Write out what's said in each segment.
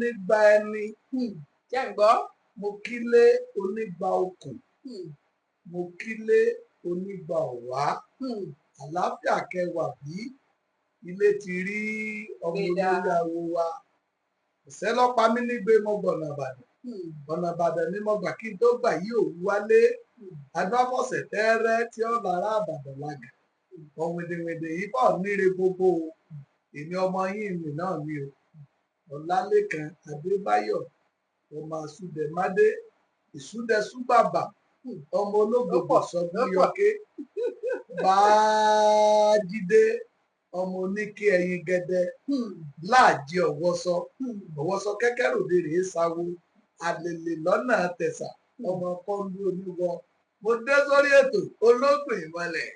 onígbà ẹni. Jẹ́ ń gbọ́. Mo kílé onígbà okùn. Mo kílé onígbà ọ̀wá. Àlàáfíà kẹwàá bí ilé ti rí ọmọ olórí awo wa. Ọ̀sẹ́ lọ́pàá mi nígbè mo gbọ̀nà Ìbàdàn. Ọ̀nà Ìbàdàn ni mo gbà kí n tó gbà yí òwú wálé. Adúláfọ̀sẹ̀ tẹ́rẹ́ tí ó lára Ìbàdàn lága. Ọ̀wìndìwìndì yìí pọ̀ níre gbogbo o. Èmi ọmọ yín mi náà ni o. Ọlálékan Adébáyọ̀ ọmọ Àsúdẹ̀mádé Ìsúdẹ̀súbàbà ọmọ ológbògbò sọgbúnyọké Bájídé ọmọ oníké ẹyin gẹdẹ láàjì ọwọsọ kẹkẹròdé rèé sáwó àlèlè lọ́nà tẹ̀sà ọmọ kọńdú oníwọ. Mo dé sórí ètò ológun ìmọ̀lẹ̀.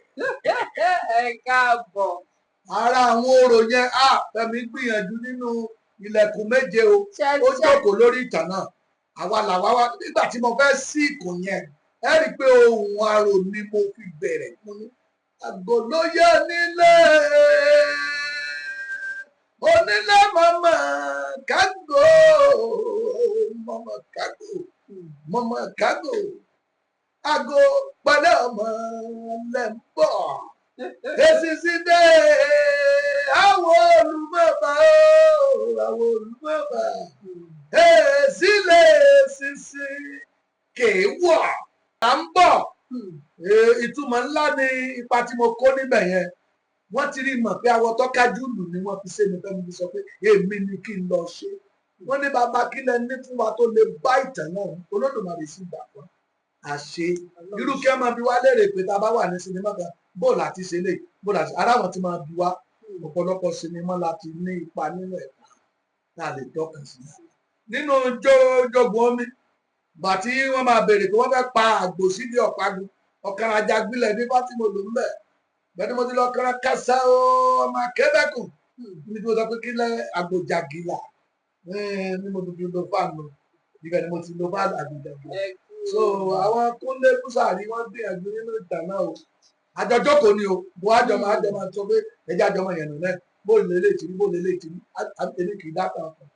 Ẹ káàbọ̀. Ara àwọn orò yẹn Fẹ́mi gbìyànjú nínú ilẹ̀kùn méje o. Ó jókòó lórí ìtàn náà. Àwa làwa wá nígbà tí mo fẹ́ sí ìkùn yẹn ẹ rí i pé ohun arò ni mo fi bẹ̀rẹ̀. Àgò ló yẹ nílé onílé mọ̀mọ́ kágò mọ̀mọ́ kágò àgò pẹ̀lẹ́ ọmọ lẹ́ ń bọ̀. Èsì sí dé àwọn olùmọ̀ọ́bà àwọn olùmọ̀ọ́bà èsì lè sisi kéwà à ń bọ̀. Ìtumọ̀ ńlá ni ipa tí mo kó níbẹ̀ yẹn. Wọ́n ti rí mọ̀ pé awọ tọ́kájú lù ni wọ́n fi ṣe mi Fẹ́mi fi sọ pé èmi ni kí n lọ ṣe. Wọ́n ní bàbá kílẹ̀ ní fún wa tó lè bá ìtàn náà Olódùmarè sí ìgbà kan. Àṣe irú kí ẹ máa bi wá léèrè pé tá a bá wà ní sinimá kan bóòlù àti ṣe lè bóòlù àti aráwọ̀ tí máa bi wá ọ̀pọ̀lọpọ̀ sinimá láti ní ipa nínú ẹ̀ka náà lè tọ́ka sí i. Nínú jogun omi bàtí wọ́n máa béèrè pé wọ́n fẹ́ pa àgbò síbi ọ̀págun ọ̀kan ajagbilẹ̀ ní Fátìmọ̀ ló ń bẹ̀. Bẹ́ẹ̀ni mo ti lọ kọ́ra kásá ọmọ akẹ́bẹ̀kùn níbi tí mo sọ pé kí lẹ́ àgbòjàgìlà ní mo fi lo fáànù ibẹ̀ ni mo ti lo fáànù àgbòjàgìlà. So àwọn Kúnlé Búsàrí wọ́n gbìyànjú nínú ìtàn náà o. Àjọjókòó ni o bó àjọmọ̀ sọ pé ẹjẹ́ àjọmọ̀ yẹn nù náà bó lè lè tìrí bó lè lè tìrí àti èmi kì í dáta ọkàn.